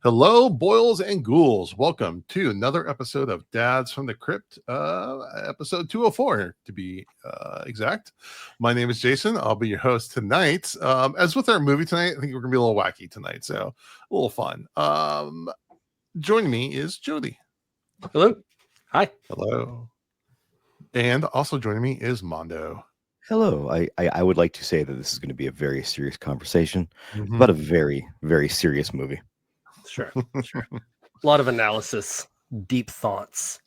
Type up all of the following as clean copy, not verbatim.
Hello, boils and ghouls. Welcome to another episode of Dads from the Crypt, episode 204 to be exact. My name is Jason. I'll be your host tonight. As with our movie tonight, I think we're going to be a little wacky tonight, so a little fun. Joining me is Jody. Hello. Hi. Hello. And also joining me is Mondo. Hello. I would like to say that this is going to be a very serious conversation about a very, very serious movie. Sure. A lot of analysis, deep thoughts,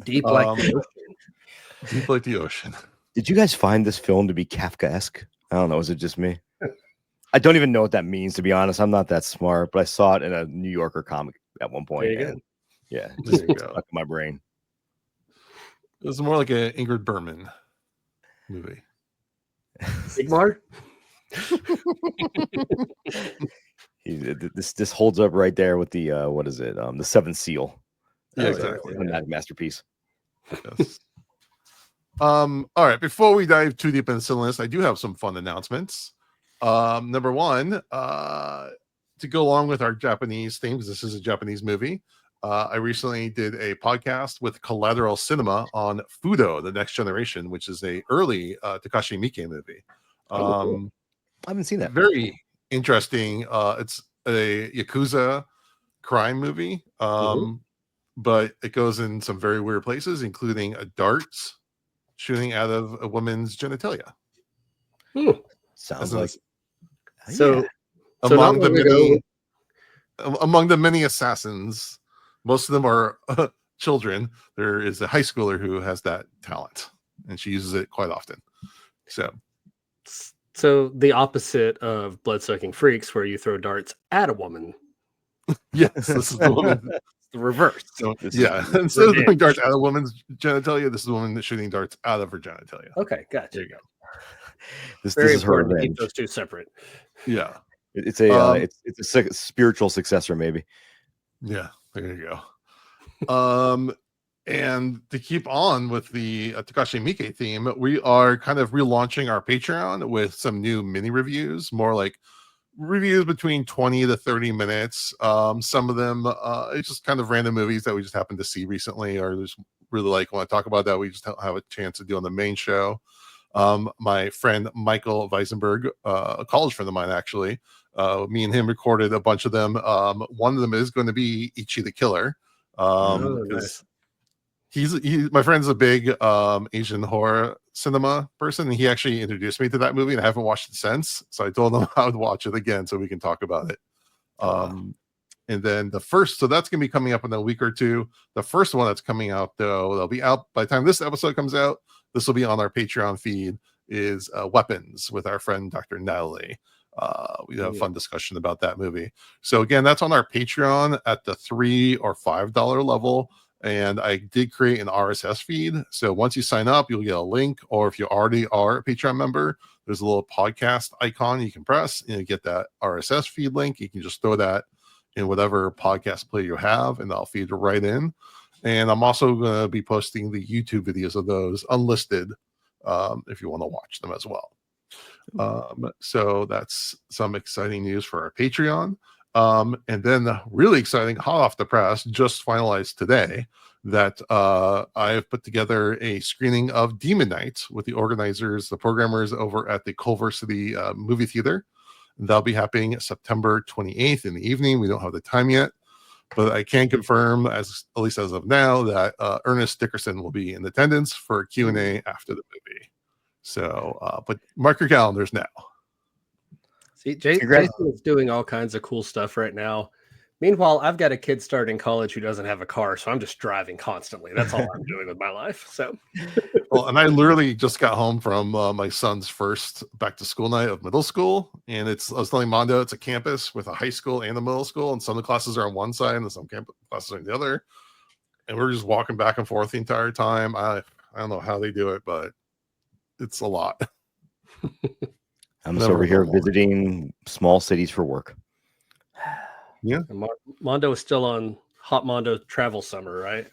deep like the ocean. Deep like the ocean. Did you guys find this film to be Kafkaesque? I don't know. Is it just me? I don't even know what that means, to be honest. I'm not that smart, but I saw it in a New Yorker comic at one point. And yeah, just stuck in my brain. It was more like an Ingrid Bergman movie. Sigmar? This holds up right there with the what is it? The Seventh Seal. Yeah, exactly. That masterpiece. Yes. All right. Before we dive too deep into the list, I do have some fun announcements. Number one, to go along with our Japanese theme, because this is a Japanese movie, I recently did a podcast with Collateral Cinema on Fudo, The Next Generation, which is a early Takashi Miike movie. Cool. I haven't seen that. Very interesting. It's a Yakuza crime movie, but it goes in some very weird places, including a darts shooting out of a woman's genitalia. Sounds like so. Among the many assassins, most of them are children. There is a high schooler who has that talent, and she uses it quite often. So the opposite of Blood-Sucking Freaks, where you throw darts at a woman. Yes, this is the woman. The reverse. So, yeah, instead of throwing darts at a woman's genitalia, this is the woman that's shooting darts out of her genitalia. Okay, gotcha. There you go. This is her revenge. Keep those two separate. Yeah, it's a spiritual successor, maybe. Yeah, there you go. And to keep on with the Takashi Miike theme, we are kind of relaunching our Patreon with some new mini reviews, more like reviews between 20 to 30 minutes. Some of them, it's just kind of random movies that we just happened to see recently or just really like want to talk about that we just don't have a chance to do on the main show. My friend Michael Weisenberg, a college friend of mine, actually, me and him recorded a bunch of them. One of them is going to be Ichi the Killer. Nice. My friend's a big Asian horror cinema person, and he actually introduced me to that movie, and I haven't watched it since. So I told him I would watch it again so we can talk about it. And then so that's going to be coming up in a week or two. The first one that's coming out, though, that'll be out by the time this episode comes out. This will be on our Patreon feed, is Weapons with our friend Dr. Natalie. We have a fun discussion about that movie. So again, that's on our Patreon at the $3 or $5 level. And I did create an RSS feed. So once you sign up, you'll get a link. Or if you already are a Patreon member, there's a little podcast icon you can press and you get that RSS feed link. You can just throw that in whatever podcast player you have, and that'll feed right in. And I'm also going to be posting the YouTube videos of those unlisted if you want to watch them as well. So that's some exciting news for our Patreon. And then really exciting, hot off the press, just finalized today, that I have put together a screening of Demon Knight with the organizers, the programmers over at the Culver City movie theater. That'll be happening September 28th in the evening. We don't have the time yet, but I can confirm, at least as of now, that Ernest Dickerson will be in attendance for a Q&A after the movie. So, but mark your calendars now. See, Jason is doing all kinds of cool stuff right now. Meanwhile, I've got a kid starting college who doesn't have a car, so I'm just driving constantly. That's all I'm doing with my life. So, well, and I literally just got home from my son's first back to school night of middle school, and I was telling Mondo, it's a campus with a high school and a middle school, and some of the classes are on one side and some classes are on the other, and we're just walking back and forth the entire time. I don't know how they do it, but it's a lot. I'm just over here visiting small cities for work. Yeah. And Mondo is still on Hot Mondo travel summer, right?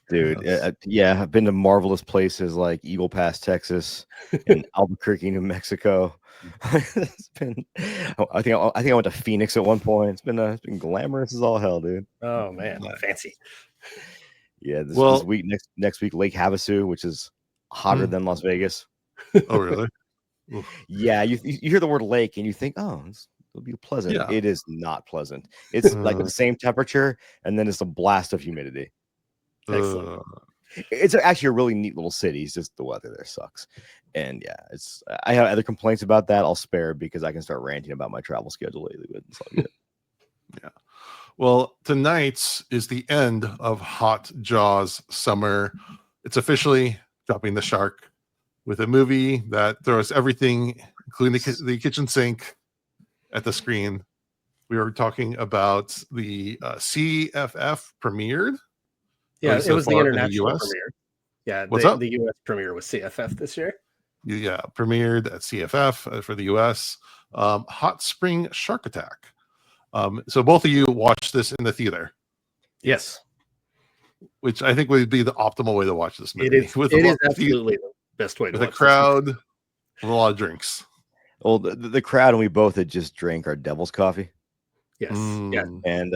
Dude, yeah, I've been to marvelous places like Eagle Pass, Texas, and Albuquerque, New Mexico. It's been, I think I went to Phoenix at one point. It's been glamorous as all hell, dude. Oh man, fancy. Yeah, this week, next week, Lake Havasu, which is hotter than Las Vegas. Oh, really? Yeah, you hear the word lake and you think, oh, it'll be pleasant. Yeah. It is not pleasant. It's like the same temperature, and then it's a blast of humidity. Excellent. It's actually a really neat little city. It's just the weather there sucks. And yeah, I have other complaints about that. I'll spare because I can start ranting about my travel schedule lately. But it's all good. Yeah. Well, tonight's is the end of Hot Jaws Summer. It's officially dropping the shark with a movie that throws everything, including the kitchen sink, at the screen. We were talking about the CFF premiered. Yeah, it was the international in the US. premiere. Yeah, What's up? The US premiere was CFF this year. Yeah, premiered at CFF for the US. Hotspring Sharkattack. So both of you watched this in the theater. Yes. Which I think would be the optimal way to watch this movie. It is absolutely the best way to watch the crowd with a lot of drinks. Well, the crowd and we both had just drank our devil's coffee. Yes. Yeah. And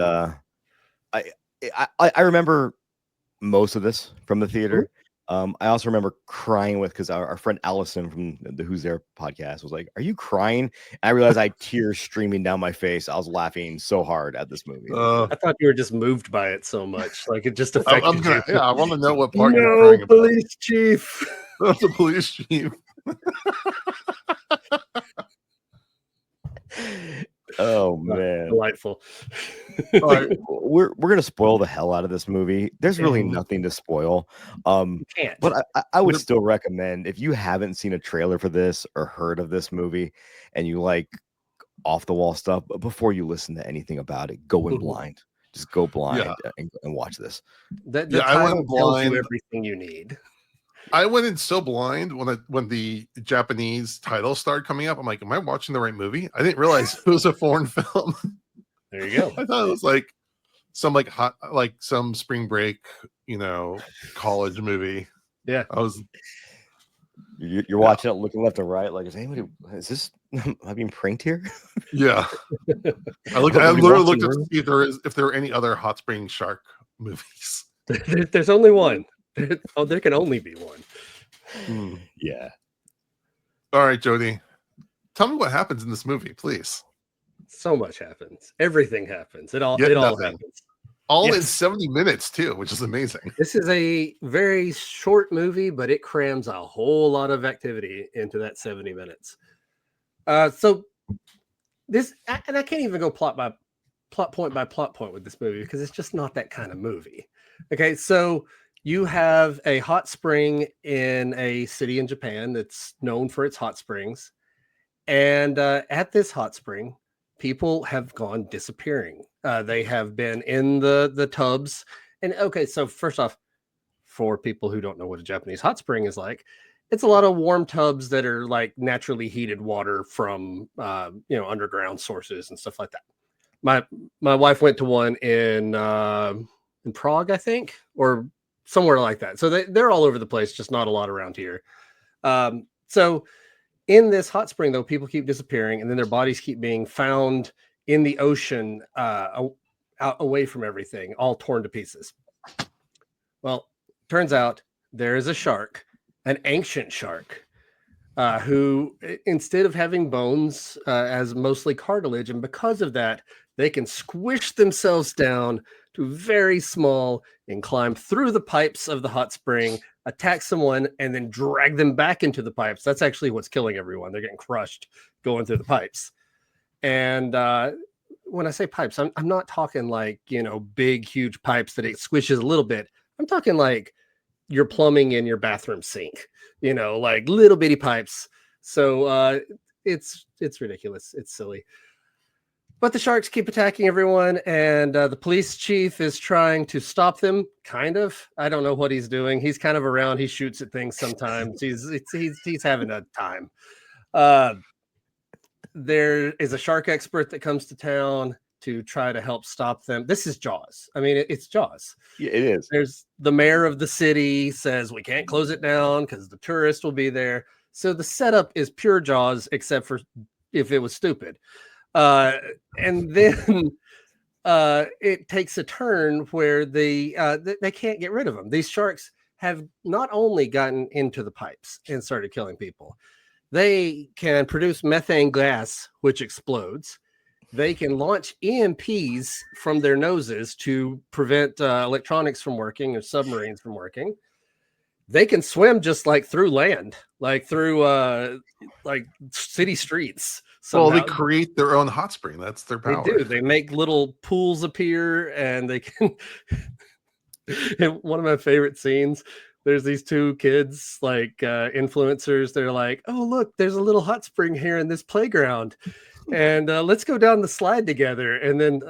I remember most of this from the theater. I also remember crying because our friend Allison from the Who's There podcast was like, "Are you crying?" And I realized I had tears streaming down my face. I was laughing so hard at this movie. I thought you were just moved by it so much, like it just affected you. Yeah, I want to know what part you're crying about. Police chief. That's the police chief. Oh man, delightful. All right, we're gonna spoil the hell out of this movie. There's really nothing to spoil. But I would still recommend, if you haven't seen a trailer for this or heard of this movie and you like off the wall stuff, but before you listen to anything about it, go in blind. Just go blind and watch this. I went blind. You everything you need. I went in so blind when the Japanese titles started coming up. I'm like, am I watching the right movie? I didn't realize it was a foreign film. There you go. I thought it was like some spring break, college movie. Yeah. You're watching it, looking left and right, like, is this am I being pranked here? Yeah. I literally looked to see if there are any other Hot Spring Shark movies. There's only one. There can only be one. Yeah. All right, Jody. Tell me what happens in this movie, please. So much happens. Everything happens. It all happens. All in 70 minutes too, which is amazing. This is a very short movie, but it crams a whole lot of activity into that 70 minutes. So this, and I can't even go plot point by plot point with this movie because it's just not that kind of movie. Okay, so you have a hot spring in a city in Japan that's known for its hot springs. And at this hot spring, people have gone disappearing. They have been in the tubs. And okay, so first off, for people who don't know what a Japanese hot spring is like, it's a lot of warm tubs that are like naturally heated water from underground sources and stuff like that. My wife went to one in Prague, I think, or somewhere like that. So they're all over the place, just not a lot around here. So in this hot spring, though, people keep disappearing, and then their bodies keep being found in the ocean, out away from everything, all torn to pieces. Well, turns out there is a shark, an ancient shark, who, instead of having bones, has mostly cartilage, and because of that, they can squish themselves down to very small and climb through the pipes of the hot spring, attack someone, and then drag them back into the pipes. That's actually what's killing everyone. They're getting crushed going through the pipes. And when I say pipes, I'm not talking like, big, huge pipes that it squishes a little bit. I'm talking like your plumbing in your bathroom sink, like little bitty pipes. So it's ridiculous. It's silly. But the sharks keep attacking everyone, and the police chief is trying to stop them. Kind of. I don't know what he's doing. He's kind of around. He shoots at things sometimes. He's having a time. There is a shark expert that comes to town to try to help stop them. This is Jaws. I mean, it's Jaws. Yeah, it is. There's the mayor of the city says we can't close it down because the tourists will be there. So the setup is pure Jaws, except for if it was stupid. And then it takes a turn where they can't get rid of them. These sharks have not only gotten into the pipes and started killing people, they can produce methane gas, which explodes. They can launch EMPs from their noses to prevent electronics from working or submarines from working. They can swim just like through land, like through like city streets. Well, they create their own hot spring. That's their power. They do. They make little pools appear, and they can. One of my favorite scenes. There's these two kids, like influencers. They're like, "Oh, look, there's a little hot spring here in this playground, and let's go down the slide together." And then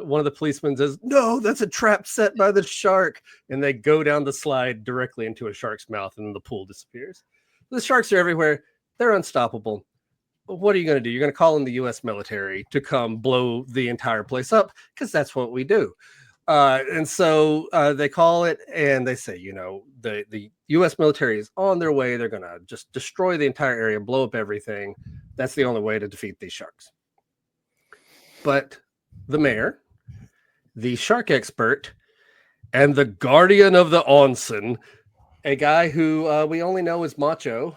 one of the policemen says, "No, that's a trap set by the shark." And they go down the slide directly into a shark's mouth, and then the pool disappears. The sharks are everywhere. They're unstoppable. What are you going to do? You're going to call in the U.S. military to come blow the entire place up because that's what we do. And so they call it and they say, you know, the U.S. military is on their way. They're going to just destroy the entire area, blow up everything. That's the only way to defeat these sharks. But the mayor, the shark expert, and the guardian of the onsen, a guy who we only know as Macho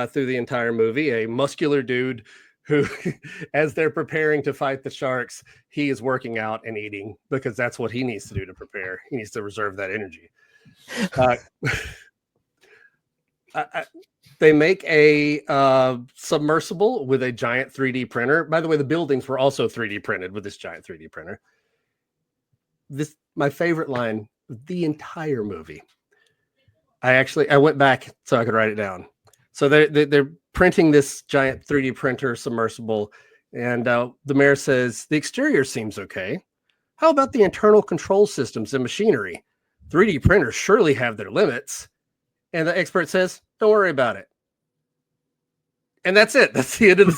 through the entire movie, a muscular dude who, as they're preparing to fight the sharks, he is working out and eating because that's what he needs to do to prepare. He needs to reserve that energy. They make a submersible with a giant 3D printer. By the way, the buildings were also 3D printed with this giant 3D printer. This my favorite line of the entire movie. I went back so I could write it down. So they're printing this giant 3D printer submersible, and the mayor says, the exterior seems okay. How about the internal control systems and machinery? 3D printers surely have their limits. And the expert says, don't worry about it. And that's it. That's the end of the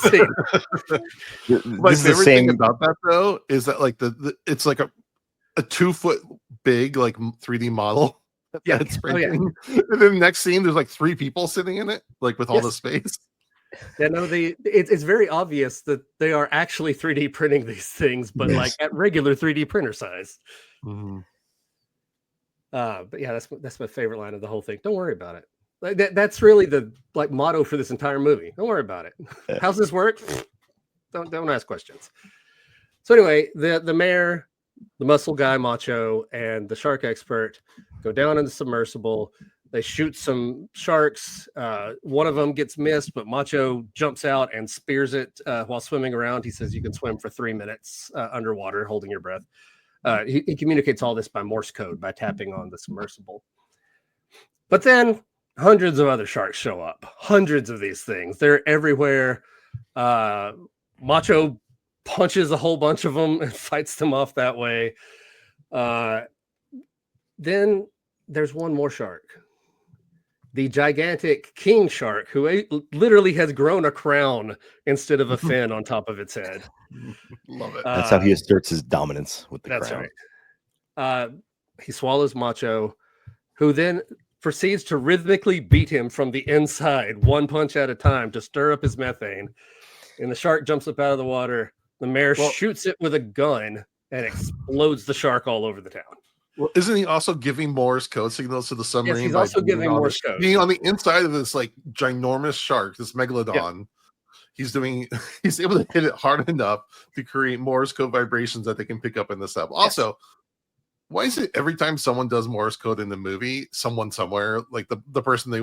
scene. My favorite thing about that, though, is that like it's like a 2 foot big like 3D model. Yeah, it's printing. And then the next scene, there's like 3 people sitting in it, like with all the space. Yeah, no, it's very obvious that they are actually 3D printing these things, but like at regular 3D printer size. Mm-hmm. But yeah, that's my favorite line of the whole thing. Don't worry about it. Like that's really the like motto for this entire movie. Don't worry about it. How's this work? Don't ask questions. So anyway, the mayor, the muscle guy, Macho, and the shark expert go down in the submersible. They shoot some sharks. One of them gets missed, but Macho jumps out and spears it while swimming around. He says you can swim for 3 minutes underwater, holding your breath. He communicates all this by Morse code by tapping on the submersible. But then hundreds of other sharks show up. Hundreds of these things. They're everywhere. Macho punches a whole bunch of them and fights them off that way. Then there's one more shark. The gigantic king shark who literally has grown a crown instead of a fin on top of its head. Love it. That's how he asserts his dominance with the crown. That's right. He swallows Macho, who then proceeds to rhythmically beat him from the inside, one punch at a time, to stir up his methane. And the shark jumps up out of the water. The mayor shoots it with a gun and explodes the shark all over the town. Well, isn't he also giving Morse code signals to the submarine? Yes, he's also giving Morse code. Being on the inside of this like ginormous shark, this megalodon, he's able to hit it hard enough to create Morse code vibrations that they can pick up in the sub. Also, why is it every time someone does Morse code in the movie, someone somewhere, like the person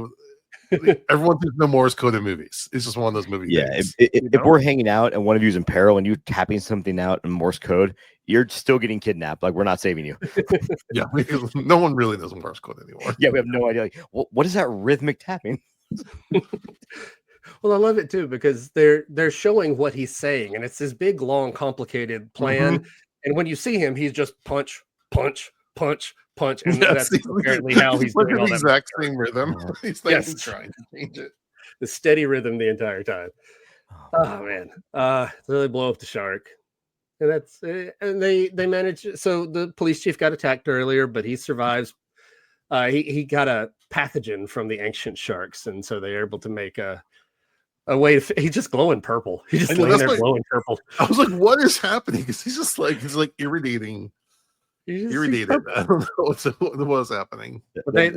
everyone thinks no Morse code in movies. It's just one of those movies. Yeah, if we're hanging out and one of you is in peril and you're tapping something out in Morse code, you're still getting kidnapped. Like, we're not saving you. Yeah, no one really knows Morse code anymore. Yeah, we have no idea. Like, what is that rhythmic tapping? Well, I love it too because they're showing what he's saying, and it's this big, long, complicated plan. And when you see him, he's just punch, punch, punch, punch, and Yes, that's apparently how he's like doing the all that. exact same rhythm. He's not even Yes, trying to change it. the steady rhythm the entire time. Oh man, really blow up the shark, and that's and they manage. So the police chief got attacked earlier, but he survives. He got a pathogen from the ancient sharks, and so they're able to make a way. He's just glowing purple. He's just laying there glowing purple. I was like, "What is happening?" Because he's like irritating. Irritated. I don't know what was happening. But that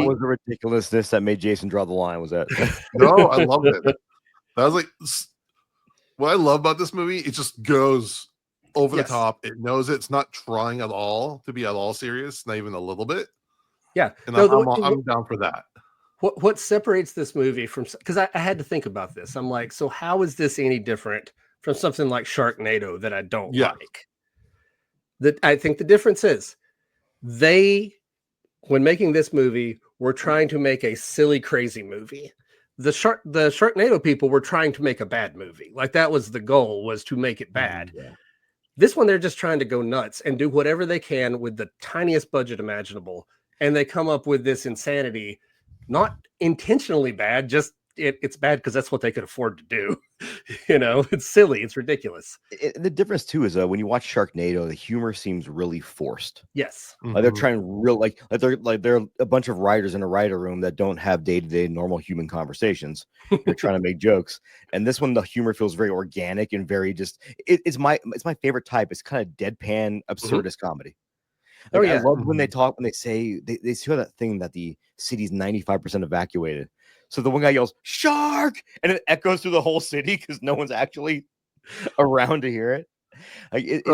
was the ridiculousness that made Jason draw the line. Was that? No, I loved it. That was like what I love about this movie. It just goes over the top. It knows it's not trying at all to be at all serious, not even a little bit. Yeah, and I'm down for that. What separates this movie from, because I had to think about this. I'm like, so how is this any different from something like Sharknado that I don't like? That I think the difference is they, when making this movie, were trying to make a silly, crazy movie. The Sharknado people were trying to make a bad movie. Like that was the goal, was to make it bad. Yeah. This one, they're just trying to go nuts and do whatever they can with the tiniest budget imaginable. And they come up with this insanity, not intentionally bad, just it's bad because that's what they could afford to do. It's silly, it's ridiculous. The difference too is when you watch Sharknado, the humor seems really forced. Yes, they're trying they're a bunch of writers in a writer room that don't have day-to-day normal human conversations. They're trying to make jokes, and this one the humor feels very organic and very just. It's my favorite type. It's kind of deadpan absurdist comedy. Like, I love when they talk, when they say they show that thing that the city's 95% evacuated. So the one guy yells "shark" and it echoes through the whole city because no one's actually around to hear it. Like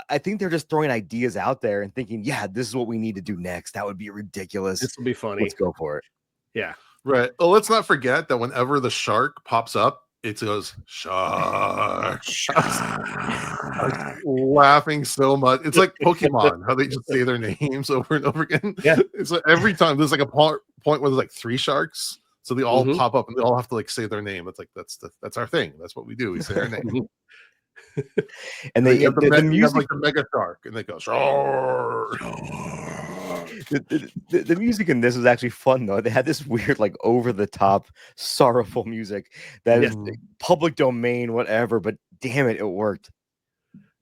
I think they're just throwing ideas out there and thinking, yeah, this is what we need to do next. That would be ridiculous. This will be funny. Let's go for it. Yeah. Right. Well, let's not forget that whenever the shark pops up, it goes shark. Laughing so much. It's like Pokemon, how they just say their names over and over again. Yeah. It's like every time there's like a point where there's like 3 sharks. So they all pop up and they all have to like say their name. It's like that's our thing. That's what we do. We say our name. And they the music like the mega shark, and they go shark. The music in this is actually fun though. They had this weird, like over the top, sorrowful music that is public domain, whatever. But damn it, it worked.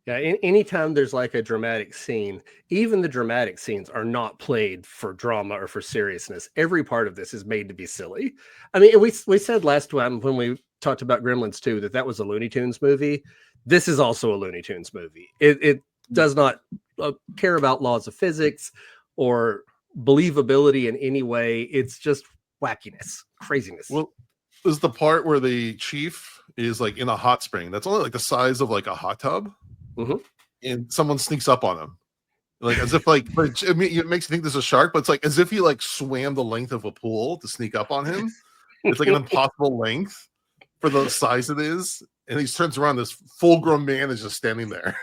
Yeah, anytime there's like a dramatic scene, even the dramatic scenes are not played for drama or for seriousness. Every part of this is made to be silly. I mean, we said last time when we talked about Gremlins 2 that was a Looney Tunes movie. This is also a Looney Tunes movie. It does not care about laws of physics or believability in any way. It's just wackiness, craziness. Well, is the part where the chief is like in a hot spring that's only like the size of like a hot tub. And someone sneaks up on him, like as if like it makes you think there's a shark, but it's like as if he like swam the length of a pool to sneak up on him. It's like an impossible length for the size it is, and he turns around. This full-grown man is just standing there.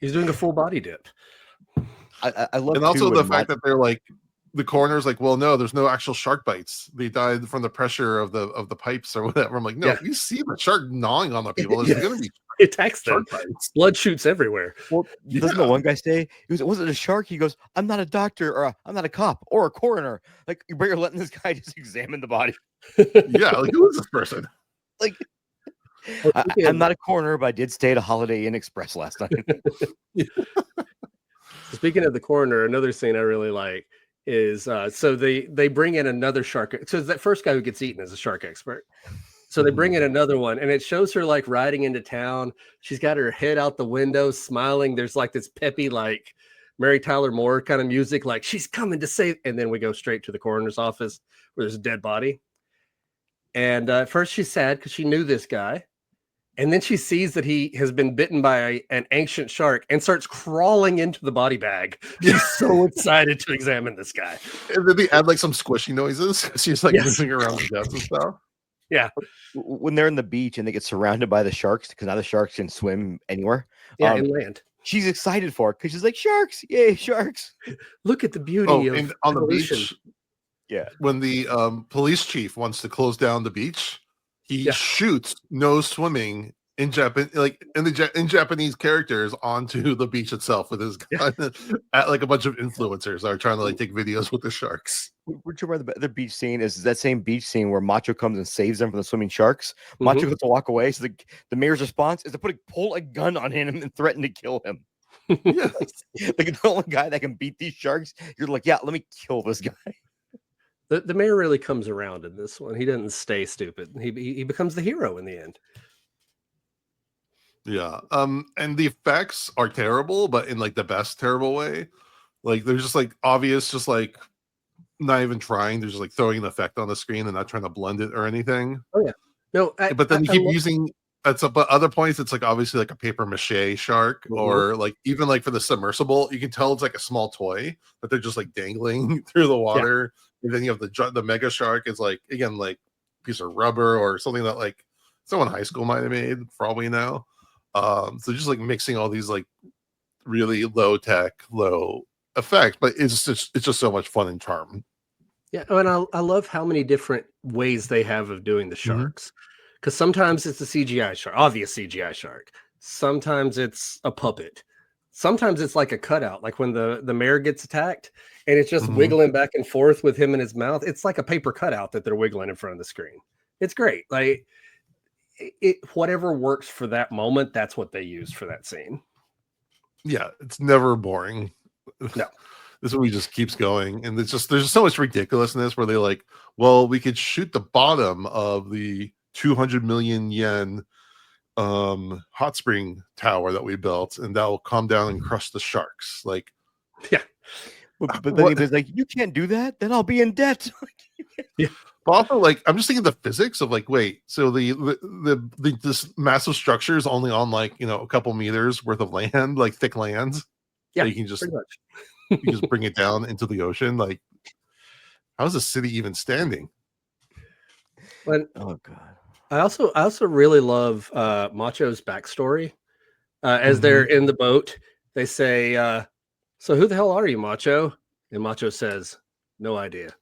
He's doing a full body dip. I love, and also the fact that they're like the coroner's like, well, no, there's no actual shark bites. They died from the pressure of the pipes or whatever. I'm like, no, you see the shark gnawing on the people. There's going to be attacks them. Blood shoots everywhere. Well, doesn't the one guy say, was it a shark? He goes, I'm not a doctor, or I'm not a cop or a coroner. Like, but you're letting this guy just examine the body. Yeah, like who is this person? Like, I'm not a coroner, but I did stay at a Holiday Inn Express last night. Speaking of the coroner, another scene I really like is so they bring in another shark. So that first guy who gets eaten is a shark expert. So they bring in another one, and it shows her like riding into town. She's got her head out the window, smiling. There's like this peppy, like Mary Tyler Moore kind of music, like she's coming to save. And then we go straight to the coroner's office where there's a dead body. And at first she's sad because she knew this guy. And then she sees that he has been bitten by an ancient shark and starts crawling into the body bag. She's so excited to examine this guy. And then they add like some squishy noises. She's like moving around the desk and stuff. Yeah. When they're in the beach and they get surrounded by the sharks, because now the sharks can swim anywhere. Yeah, inland. She's excited for it because she's like, sharks, yay, sharks. Look at the beauty of and on the beach. Yeah. when the police chief wants to close down the beach, he Yeah. shoots no swimming in Japan, like in Japanese characters onto the beach itself with his gun at like a bunch of influencers that are trying to like take videos with the sharks. Would you rather the other beach scene is that same beach scene where Macho comes and saves them from the swimming sharks? Macho goes to walk away, so the mayor's response is to pull a gun on him and threaten to kill him. Yeah. Like the only guy that can beat these sharks, you're like, yeah, let me kill this guy. The mayor really comes around in this one. He doesn't stay stupid. He becomes the hero in the end. Yeah. And the effects are terrible, but in like the best terrible way. Like they're just like obvious, just like not even trying. They're just like throwing an effect on the screen and not trying to blend it or anything. Oh yeah. No, But then you keep using but other points it's like obviously like a paper mache shark, or like even like for the submersible, you can tell it's like a small toy that they're just like dangling through the water. And then you have the mega shark is like again like a piece of rubber or something that like someone in high school might have made, probably now. So just like mixing all these like really low tech, low effects, but it's just so much fun and charm. Yeah, and I love how many different ways they have of doing the sharks. Because sometimes it's a CGI shark, obvious CGI shark. Sometimes it's a puppet. Sometimes it's like a cutout, like when the mayor gets attacked and it's just wiggling back and forth with him in his mouth. It's like a paper cutout that they're wiggling in front of the screen. It's great. Like it whatever works for that moment, that's what they use for that scene. Yeah, it's never boring. No. This movie just keeps going, and there's just so much ridiculousness where they like, well, we could shoot the bottom of the 200 million yen hot spring tower that we built, and that will come down and crush the sharks. Like, yeah, but then he was like, you can't do that, then I'll be in debt. Yeah. But also, like, I'm just thinking the physics of like, wait, so this massive structure is only on like, you know, a couple meters worth of land, like thick lands. Yeah, you can just bring it down into the ocean. Like, how's the city even standing? But oh god, I also really love Macho's backstory. As they're in the boat, they say, so who the hell are you, Macho? And Macho says, no idea.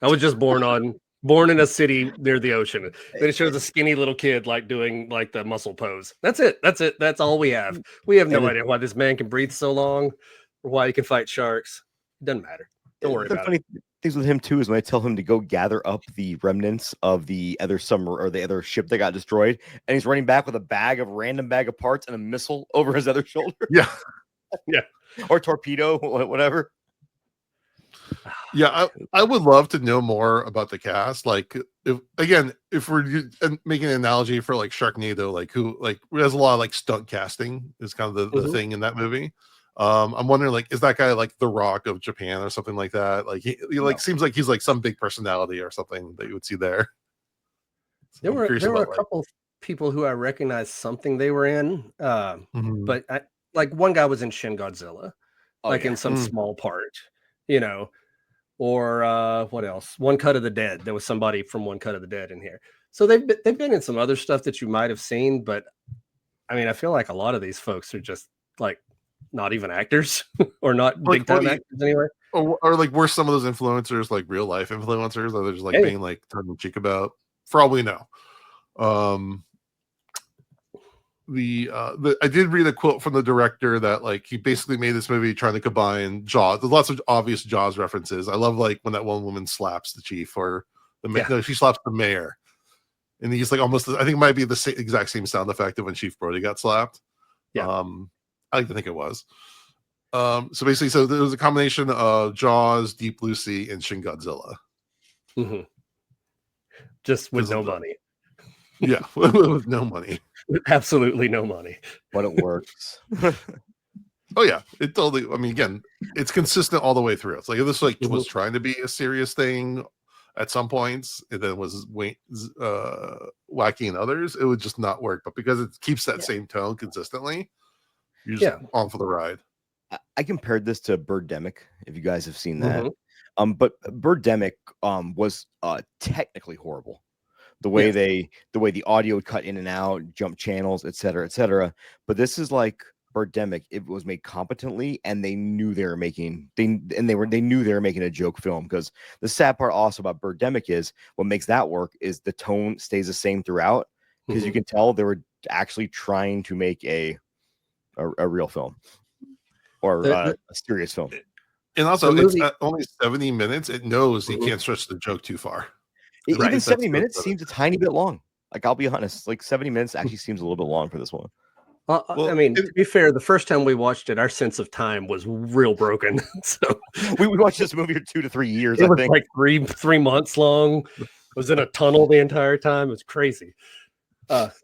I was just born in a city near the ocean. Then it shows a skinny little kid like doing like the muscle pose. That's it. That's all we have. We have no idea why this man can breathe so long or why he can fight sharks. It doesn't matter. Don't worry about it. Things with him too is when I tell him to go gather up the remnants of the other summer or the other ship that got destroyed, and he's running back with a random bag of parts and a missile over his other shoulder. Yeah. Yeah. Or torpedo, whatever. Yeah, I would love to know more about the cast. Like, if we're making an analogy for like Sharknado, like who like there's a lot of like stunt casting is kind of the thing in that movie. I'm wondering, like, is that guy like The Rock of Japan or something like that? Like, he like seems like he's like some big personality or something that you would see there. So there were a couple people who I recognized something they were in, but like one guy was in Shin Godzilla, in some small part, you know. Or what else? One Cut of the Dead. There was somebody from One Cut of the Dead in here. So they've been in some other stuff that you might have seen, but I mean, I feel like a lot of these folks are just like not even actors or not big time actors anyway. Or like were some of those influencers like real life influencers that they're just like being like tongue in cheek about? For all we know. I did read a quote from the director that like he basically made this movie trying to combine Jaws. There's lots of obvious Jaws references. I love like when that one woman slaps the chief or she slaps the mayor, and he's like almost I think it might be the exact same sound effect of when Chief Brody got slapped. Yeah, I like to think it was. So basically, there was a combination of Jaws, Deep Blue Sea, and Shin Godzilla. Just with no money. Yeah, with no money. Absolutely no money. But it works. Oh yeah, it totally. I mean, again, it's consistent all the way through. It's like this was trying to be a serious thing at some points, and then was wacky in others. It would just not work. But because it keeps that same tone consistently, you're just on for the ride. I compared this to Birdemic, if you guys have seen that. But Birdemic was technically horrible. The way the audio would cut in and out, jump channels, et cetera, et cetera. But this is like Birdemic, it was made competently, and they knew they were making they knew they were making a joke film. Because the sad part also about Birdemic is what makes that work is the tone stays the same throughout, because you can tell they were actually trying to make a real film or a serious film. And also, it's only 70 minutes. It knows you can't stretch the joke too far. Even 70 minutes seems a tiny bit long. Like, I'll be honest, like 70 minutes actually seems a little bit long for this one. Well, I mean, to be fair, the first time we watched it, our sense of time was real broken. So we watched this movie for 2 to 3 years. It was like three months long. Was in a tunnel the entire time. It was crazy. And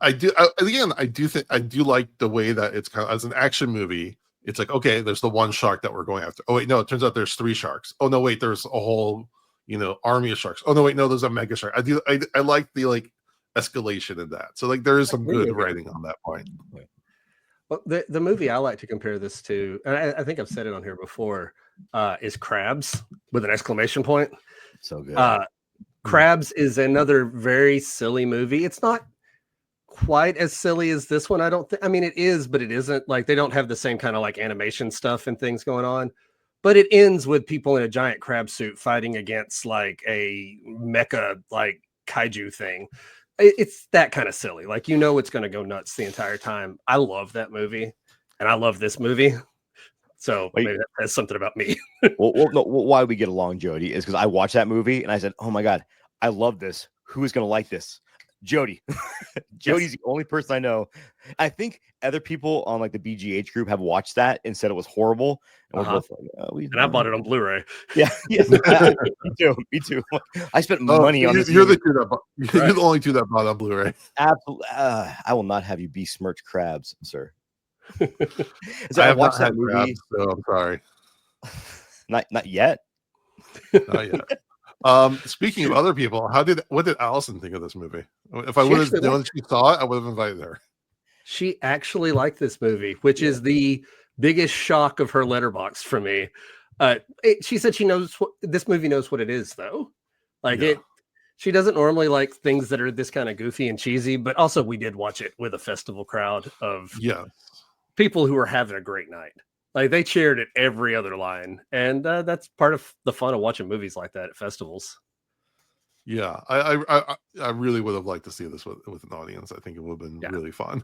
I do like the way that it's kind of as an action movie. It's like, okay, there's the one shark that we're going after. Oh wait, no, it turns out there's 3 sharks. Oh no, wait, there's a whole army of sharks. Oh no, wait, no, there's a mega shark. I like the escalation in that. So like there is some good writing on that point. Well, the movie I like to compare this to, and I think I've said it on here before, is Crabs with an exclamation point. So good. Crabs is another very silly movie. It's not quite as silly as this one. I don't think. I mean, it is, but it isn't. Like, they don't have the same kind of like animation stuff and things going on. But it ends with people in a giant crab suit fighting against like a mecha like kaiju thing. It's that kind of silly. Like, it's going to go nuts the entire time. I love that movie, and I love this movie. So maybe that says something about me. No, why we get along, Jody, is because I watched that movie and I said, "Oh my god, I love this. Who is going to like this?" Jody. Jody's the only person I know. I think other people on like the BGH group have watched that and said it was horrible. And we're both like, and I bought it on Blu-ray. Yeah. Me too. I spent money on this. You're the only two that bought on Blu-ray. Absolutely. I will not have you besmirch Crabs, sir. So I watched that movie. Crabs, so I'm sorry. Not yet. Not yet. Speaking of other people, what did Allison think of this movie? If I would have known she saw it, I would have invited her. She actually liked this movie, which is the biggest shock of her letterbox for me. She said this movie knows what it is, though. She doesn't normally like things that are this kind of goofy and cheesy, but also we did watch it with a festival crowd of people who were having a great night. Like, they cheered at every other line, and that's part of the fun of watching movies like that at festivals. Yeah, I really would have liked to see this with an audience. I think it would have been really fun.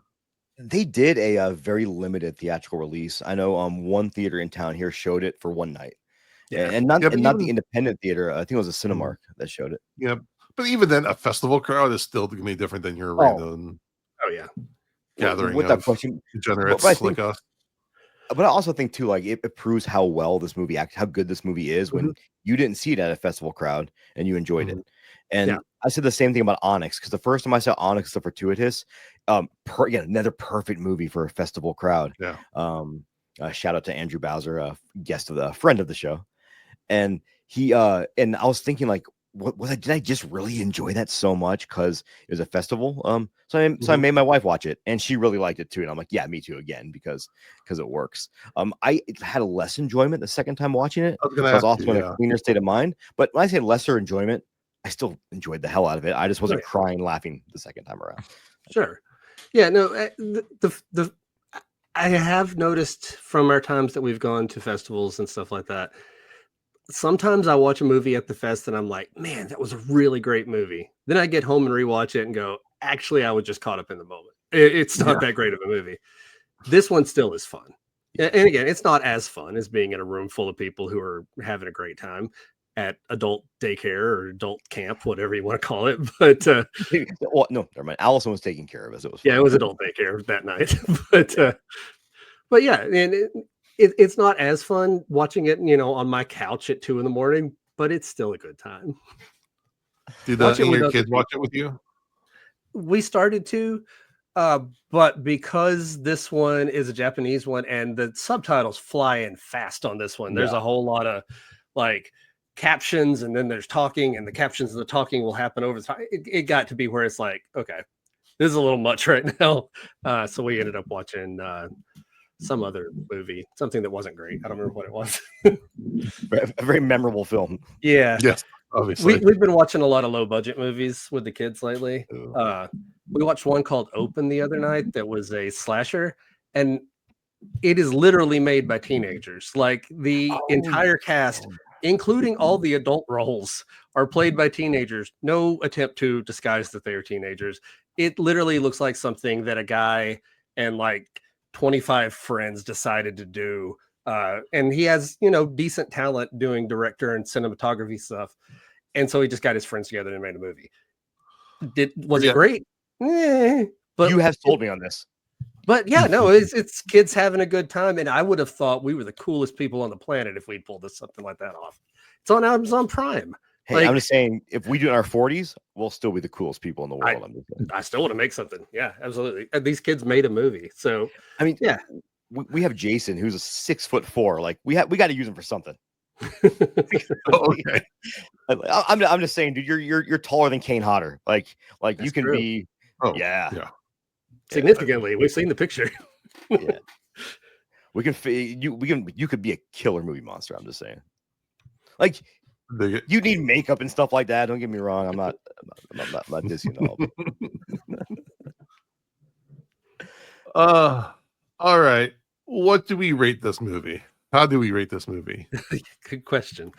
They did a very limited theatrical release. I know one theater in town here showed it for one night, and not the independent theater. I think it was a Cinemark that showed it. Yeah, but even then, a festival crowd is still going to be different than your random gathering with of that question, degenerates like us. But I also think too, like it proves how well this movie acts, how good this movie is when you didn't see it at a festival crowd and you enjoyed it. And I said the same thing about Onyx, because the first time I saw Onyx, The Fortuitous, another perfect movie for a festival crowd. Yeah. Shout out to Andrew Bowser, a friend of the show, and he and I was thinking, like, did I just really enjoy that so much because it was a festival? So I made my wife watch it, and she really liked it too. And I'm like, yeah, me too, again, because it works. I had a less enjoyment the second time watching it. I was also in a cleaner state of mind. But when I say lesser enjoyment, I still enjoyed the hell out of it. I just wasn't crying, laughing the second time around. Sure. Yeah. No. I have noticed from our times that we've gone to festivals and stuff like that. Sometimes I watch a movie at the fest and I'm like, man, that was a really great movie. Then I get home and rewatch it and go, actually, I was just caught up in the moment. It's not that great of a movie. This one still is fun. And again, it's not as fun as being in a room full of people who are having a great time at adult daycare or adult camp, whatever you want to call it. But well, no, never mind. Allison was taking care of us. It was fun. It was adult daycare that night. But yeah, and it's not as fun watching it, on my couch at 2 a.m, but it's still a good time. Did your kids watch it with you? We started to, but because this one is a Japanese one and the subtitles fly in fast on this one, there's a whole lot of like captions, and then there's talking, and the captions and the talking will happen over time. It got to be where it's like, okay, this is a little much right now. So we ended up watching some other movie, something that wasn't great. I don't remember what it was. A very memorable film. Yeah. Yes. obviously. We've been watching a lot of low budget movies with the kids lately. We watched one called Open the other night that was a slasher, and it is literally made by teenagers. Like the entire cast, including all the adult roles, are played by teenagers. No attempt to disguise that they are teenagers. It literally looks like something that a guy and like 25 friends decided to do. And he has, decent talent doing director and cinematography stuff. And so he just got his friends together and made a movie. Was it great? But you have sold me on this. But yeah, no, it's kids having a good time, and I would have thought we were the coolest people on the planet if we'd pulled something like that off. It's on Amazon Prime. Hey, I'm just saying, if we do it in our 40s, we'll still be the coolest people in the world. I still want to make something. Yeah, absolutely. And these kids made a movie, so I mean, yeah, we have Jason, who's a 6'4". Like we got to use him for something. Okay. I'm just saying, dude, you're taller than Kane Hodder. Like that's you can true. be. Oh yeah. Significantly, we've seen the picture. Yeah, you could be a killer movie monster. I'm just saying, like you need makeup and stuff like that. Don't get me wrong. I'm not dissing all. All right. What do we rate this movie? How do we rate this movie? Good question.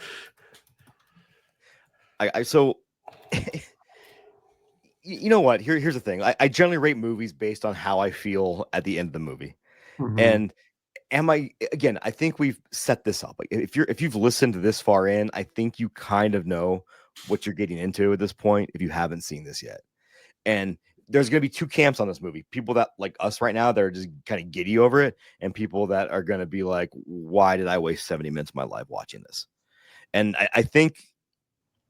So you know what? Here's the thing. I generally rate movies based on how I feel at the end of the movie. Mm-hmm. And I think we've set this up. Like if you've listened to this far in, I think you kind of know what you're getting into at this point if you haven't seen this yet. And there's going to be two camps on this movie. People that like us right now, they're just kind of giddy over it, and people that are going to be like, why did I waste 70 minutes of my life watching this? And I think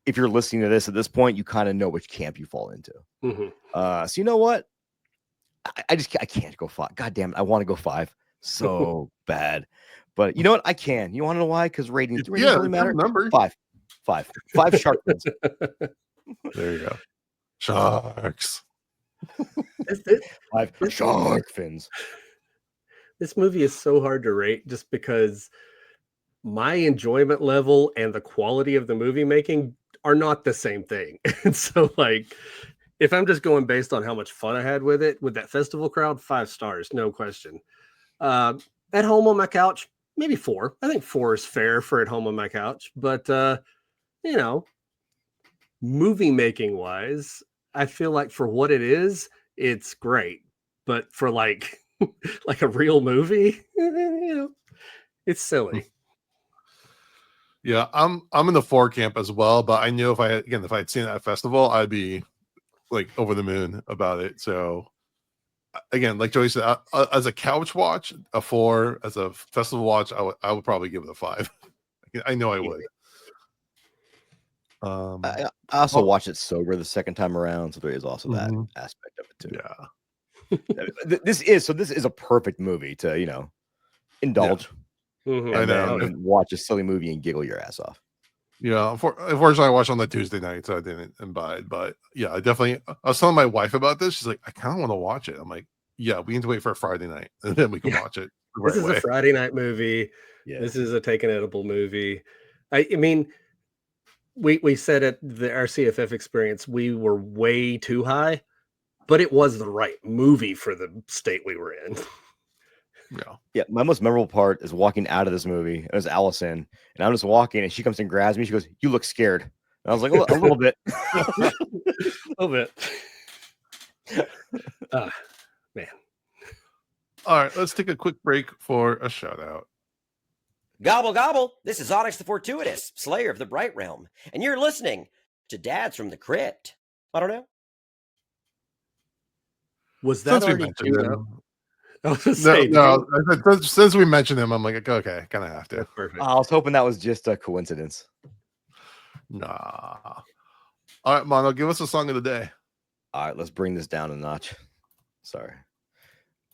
if you're listening to this at this point, you kind of know which camp you fall into. Mm-hmm. So you know what? I can't go 5. God damn it. I want to go 5 so bad. But you know what? I can. You want to know why? Because ratings really matter. Number 5 shark fins. There you go. Sharks. 5 shark fins. This movie is so hard to rate just because my enjoyment level and the quality of the movie making are not the same thing. And so like if I'm just going based on how much fun I had with it, with that festival crowd, 5 stars, no question. At home on my couch, maybe 4. I think 4 is fair for at home on my couch. But movie making wise, I feel like for what it is, it's great. But for like a real movie, it's silly. Yeah, I'm in the 4 camp as well, but I knew if I had seen it at festival, I'd be like over the moon about it. So again, like Joey said, as a couch watch, a 4. As a festival watch, I would probably give it a 5. I know I would. I also watched it sober the second time around, so there is also that aspect of it too. Yeah, this is a perfect movie to indulge. Yeah. Mm-hmm. I know. And watch a silly movie and giggle your ass off. Yeah, unfortunately, I watched on the Tuesday night, so I didn't imbibe. But yeah, I was telling my wife about this. She's like, I kind of want to watch it. I'm like, yeah, we need to wait for a Friday night, and then we can watch it. This is a Friday night movie. Yeah. This is a take an edible movie. I mean, we said at our CFF experience, we were way too high, but it was the right movie for the state we were in. Yeah. My most memorable part is walking out of this movie. It was Allison, and I'm just walking, and she comes and grabs me. She goes, "You look scared." And I was like, "A little bit, a little bit." Man. All right, let's take a quick break for a shout out. Gobble gobble! This is Onyx the Fortuitous, Slayer of the Bright Realm, and you're listening to Dads from the Crypt. I don't know. Was that already since we mentioned him, I'm like, okay, kind of have to. Perfect. I was hoping that was just a coincidence. Nah. All right, Mono, give us a song of the day. All right, let's bring this down a notch. Sorry.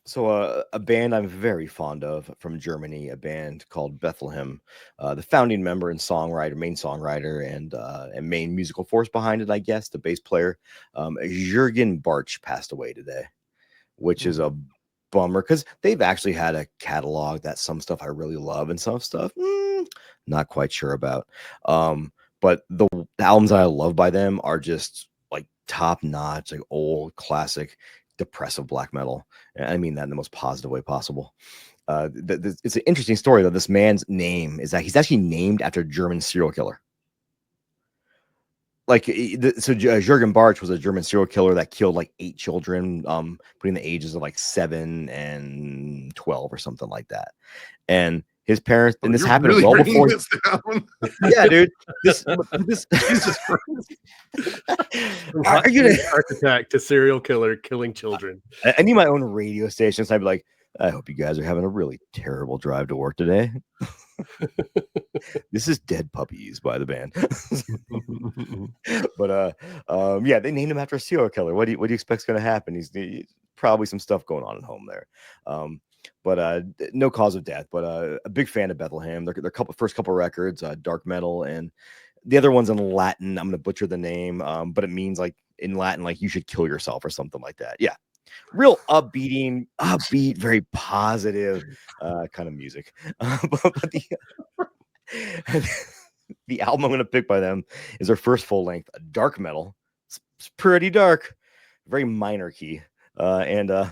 So a band I'm very fond of from Germany, a band called Bethlehem. The founding member and main songwriter, and main musical force behind it, I guess, the bass player, Jürgen Bartsch, passed away today, which is a bummer because they've actually had a catalog that some stuff I really love and some stuff not quite sure about. but the albums that I love by them are just like top notch, like old classic depressive black metal. And I mean that in the most positive way possible. It's an interesting story though. This man's name is that he's actually named after a German serial killer. Like Jürgen Bartsch was a German serial killer that killed like 8 children between the ages of like 7 and 12 or something like that. And his parents, and this happened really well before. Yeah, dude. This Jesus Christ. Are you gonna Sharkattack to serial killer killing children? I need my own radio station. So I'd be like, I hope you guys are having a really terrible drive to work today. This is Dead Puppies by the band. But yeah, they named him after a serial killer. What do you expect's going to happen? He's probably some stuff going on at home there. But no cause of death. But a big fan of Bethlehem. Their first couple records, dark metal, and the other one's in Latin. I'm going to butcher the name, but it means like in Latin, like you should kill yourself or something like that. Yeah. Real upbeat, very positive kind of music. But the album I'm going to pick by them is their first full length, dark metal. It's pretty dark, very minor key. And I'm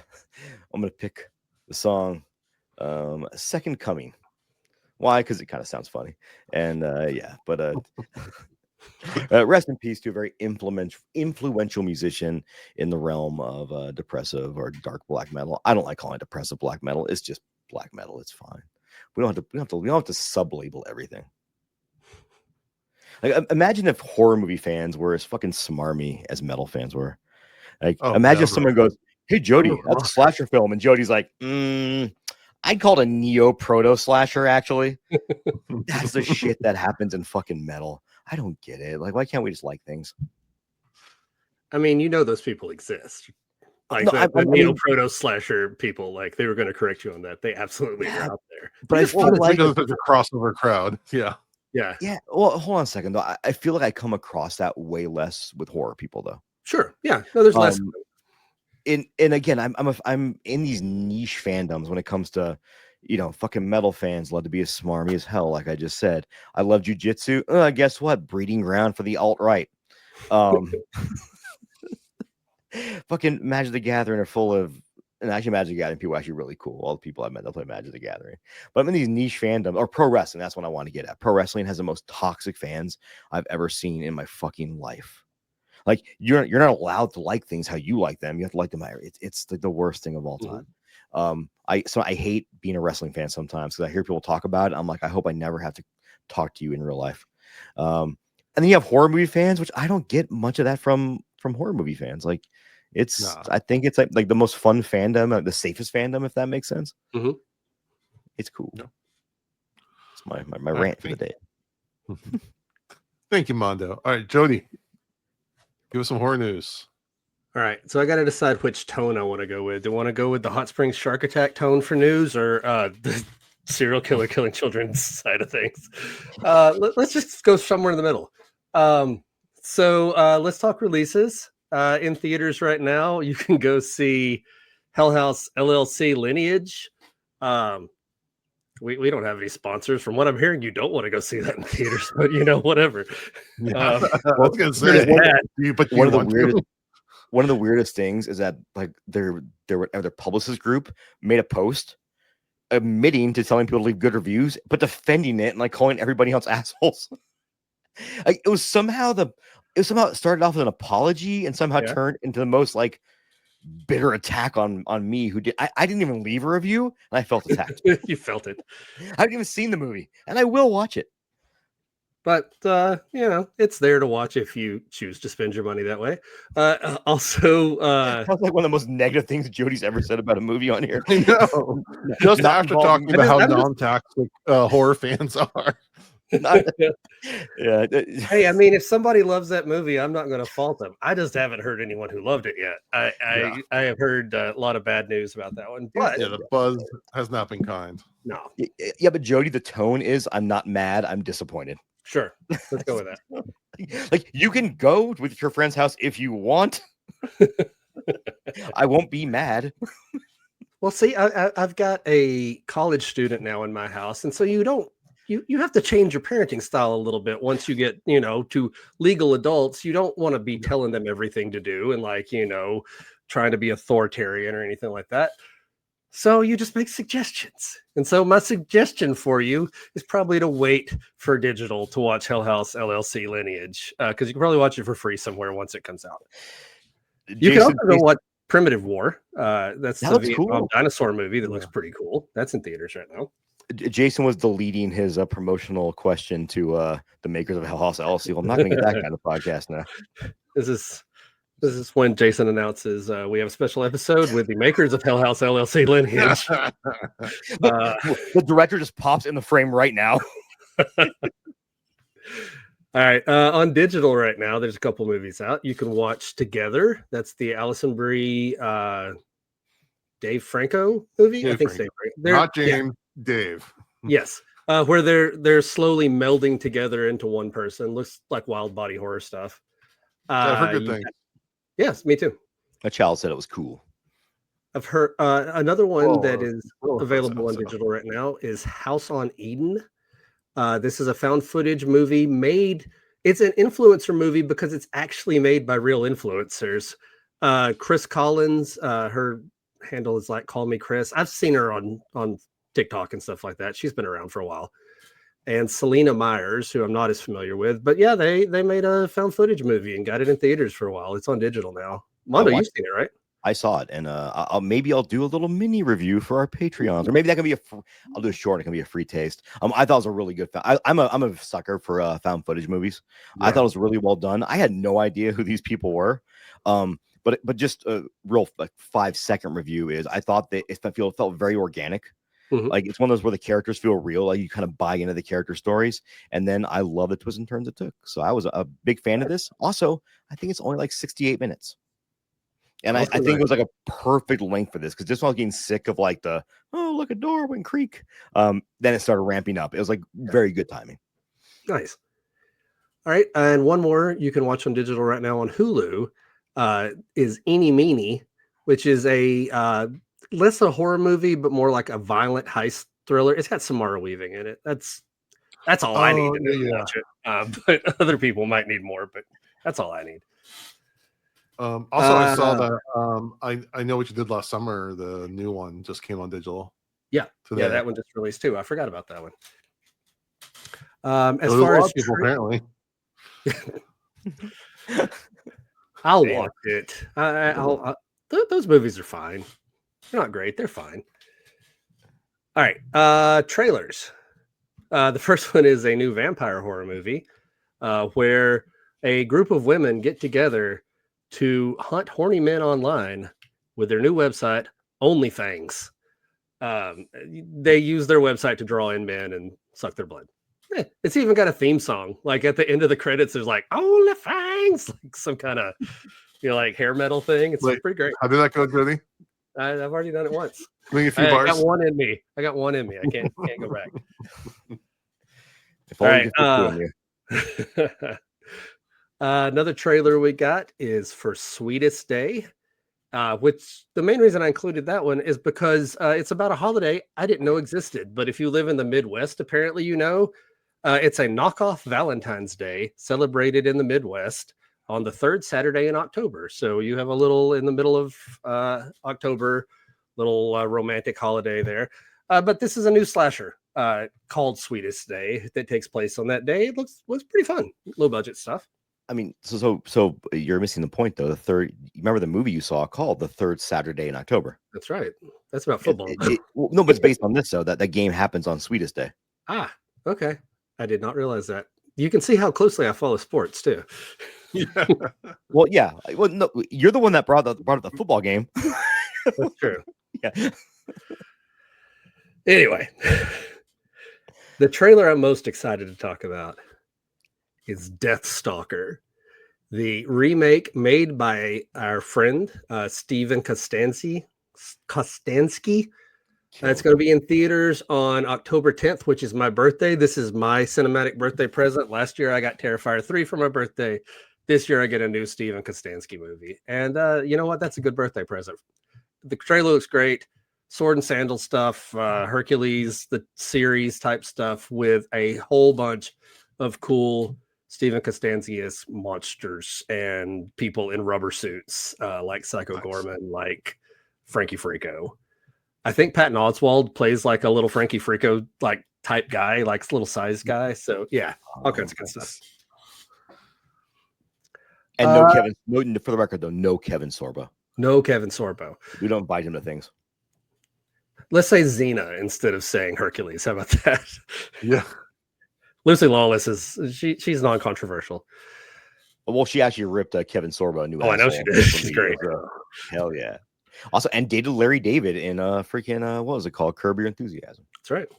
going to pick the song Second Coming. Why? Because it kind of sounds funny. And yeah, but rest in peace to a very influential musician in the realm of depressive or dark black metal. I don't like calling it depressive black metal. It's just black metal. It's fine. We don't have to sub-label everything. Like, imagine if horror movie fans were as fucking smarmy as metal fans were. Like, imagine if someone goes, "Hey, Jody, that's a slasher film," and Jody's like, I'd call it a neo-proto slasher, actually. That's the shit that happens in fucking metal. I don't get it. Like, why can't we just like things? I mean, you know, those people exist. Like the neo-proto slasher people, like they were going to correct you on that. They absolutely are out there. But I feel like there's a crossover crowd. Yeah. Well, hold on a second though. I feel like I come across that way less with horror people though. Sure. Yeah. No, there's less. And again, I'm in these niche fandoms when it comes to, you know, fucking metal fans love to be as smarmy as hell. Like I just said, I love jujitsu. Guess what? Breeding ground for the alt-right. Fucking Magic the Gathering are full of, and actually Magic the Gathering people are actually really cool. All the people I met that play Magic the Gathering. But I'm in these niche fandoms, or pro wrestling. That's what I want to get at. Pro wrestling has the most toxic fans I've ever seen in my fucking life. Like you're not allowed to like things how you like them. You have to like them. It's the worst thing of all time. Mm-hmm. I hate being a wrestling fan sometimes because I hear people talk about it. I'm like, I hope I never have to talk to you in real life. And then you have horror movie fans, which I don't get much of that from horror movie fans. Like I think it's like the most fun fandom, the safest fandom, if that makes sense. Mm-hmm. It's cool. No. It's my rant for the day. Thank you, Mondo. All right, Jody. Give us some horror news. All right, so I got to decide which tone I want to go with. Do I want to go with the Hotspring Sharkattack tone for news or the serial killer killing children side of things? Let's just go somewhere in the middle. So let's talk releases. In theaters right now, you can go see Hell House LLC Lineage. We don't have any sponsors. From what I'm hearing, you don't want to go see that in theaters, but you know, whatever. I was gonna say, one of the weirdest things is that like their publicist group made a post admitting to telling people to leave good reviews, but defending it and like calling everybody else assholes. Like it somehow it started off with an apology and somehow turned into the most like bitter attack on me who did I didn't even leave a review and I felt attacked. You felt it. I haven't even seen the movie and I will watch it. But you know, it's there to watch if you choose to spend your money that way. Also, that's like one of the most negative things Jody's ever said about a movie on here. I know. Just after talking about how non-toxic horror fans are. Yeah. Hey, I mean, if somebody loves that movie, I'm not going to fault them. I just haven't heard anyone who loved it yet. I have heard a lot of bad news about that one. But the buzz has not been kind. No. Yeah, but Jody, the tone is I'm not mad. I'm disappointed. Sure. Let's go with that. Like you can go with your friend's house if you want. I won't be mad. Well, see, I've got a college student now in my house, and so you don't you have to change your parenting style a little bit once you get, to legal adults. You don't want to be telling them everything to do and trying to be authoritarian or anything like that. So you just make suggestions. And so my suggestion for you is probably to wait for digital to watch Hell House LLC Lineage, because you can probably watch it for free somewhere once it comes out. You can also go watch Primitive War. That's the Vietnam dinosaur movie that looks pretty cool. That's in theaters right now. Jason was deleting his promotional question to the makers of Hell House LLC. Well, I'm not going to get that kind of podcast now. This is when Jason announces we have a special episode with the makers of Hell House LLC Lineage. The director just pops in the frame right now. All right. On digital right now, there's a couple movies out. You can watch Together. That's the Alison Brie, Dave Franco movie. Dave I think Franco. Dave. Not James, Dave. Yes. Where they're slowly melding together into one person. Looks like wild body horror stuff. I've heard good things. Yes, me too. A child said it was cool. I've heard another one that is available on digital right now is House on Eden. This is a found footage movie made. It's an influencer movie because it's actually made by real influencers. Chris Collins, her handle is like Call Me Chris. I've seen her on TikTok and stuff like that. She's been around for a while. And Selena Myers, who I'm not as familiar with, but yeah, they made a found footage movie and got it in theaters for a while. It's on digital now. Mondo, you've seen it, right? I saw it, and maybe I'll do a little mini review for our Patreons, or maybe that can be I'll do a short. It can be a free taste. I thought it was a really good. I'm a sucker for found footage movies. Yeah. I thought it was really well done. I had no idea who these people were. But just a real 5-second review is I thought that it felt very organic. Mm-hmm. Like it's one of those where the characters feel real, like you kind of buy into the character stories. And then I love the twists and turns it took. So I was a big fan of this. Also, I think it's only like 68 minutes. And I think it was like a perfect length for this because this one was getting sick of like look at Darwin Creek. Then it started ramping up. It was like very good timing. Nice. All right. And one more you can watch on digital right now on Hulu is Eeny Meeny, which is a less a horror movie, but more like a violent heist thriller. It's got Samara Weaving in it. That's all I need to watch it. But other people might need more, but that's all I need. Also, I saw that I Know What You Did Last Summer, the new one just came on digital. Yeah. Today. Yeah, that one just released too. I forgot about that one. As so far as people, apparently. I'll watch it. Those movies are fine. They're not great. They're fine. All right. Trailers. The first one is a new vampire horror movie where a group of women get together to hunt horny men online with their new website, OnlyFangs. They use their website to draw in men and suck their blood. It's even got a theme song. Like at the end of the credits, there's like OnlyFangs, like some kind of like hair metal thing. It's pretty great. How did that go, Jody? I've already done it once. A few bars. I got one in me. I can't go back. All right. Another trailer we got is for Sweetest Day, which the main reason I included that one is because it's about a holiday I didn't know existed. But if you live in the Midwest, apparently it's a knockoff Valentine's Day celebrated in the Midwest on the third Saturday in October. So you have a little in the middle of October, little romantic holiday there. But this is a new slasher called Sweetest Day that takes place on that day. It looks pretty fun, low budget stuff. I mean, so you're missing the point though. You remember the movie you saw called The Third Saturday in October? That's right. That's about football. No, but it's based on this though. That game happens on Sweetest Day. Ah, okay. I did not realize that. You can see how closely I follow sports too. Yeah. Well, yeah. Well, no, you're the one that brought up the football game. That's true. Yeah. Anyway, the trailer I'm most excited to talk about is Deathstalker, the remake made by our friend Steven Kostanski. It's going to be in theaters on October 10th, which is my birthday. This is my cinematic birthday present. Last year, I got Terrifier 3 for my birthday. This year, I get a new Steven Kostanski movie. And you know what? That's a good birthday present. The trailer looks great. sword and sandal stuff, Hercules, the series type stuff with a whole bunch of cool Stephen Costanzius monsters and people in rubber suits, like Psycho Gorman, like Frankie Frico. I think Patton Oswalt plays like a little Frankie Frico like type guy, like little size guy. So yeah, all kinds of good stuff. And no Kevin. No, for the record, though, no Kevin Sorbo. No Kevin Sorbo. We don't invite him to things. Let's say Xena instead of saying Hercules. How about that? Yeah. Lucy Lawless she's non-controversial. Well, she actually ripped Kevin Sorbo a new. Oh, I know she did. She's great. Hell yeah. Also, and dated Larry David in freaking what was it called? Curb Your Enthusiasm. That's right.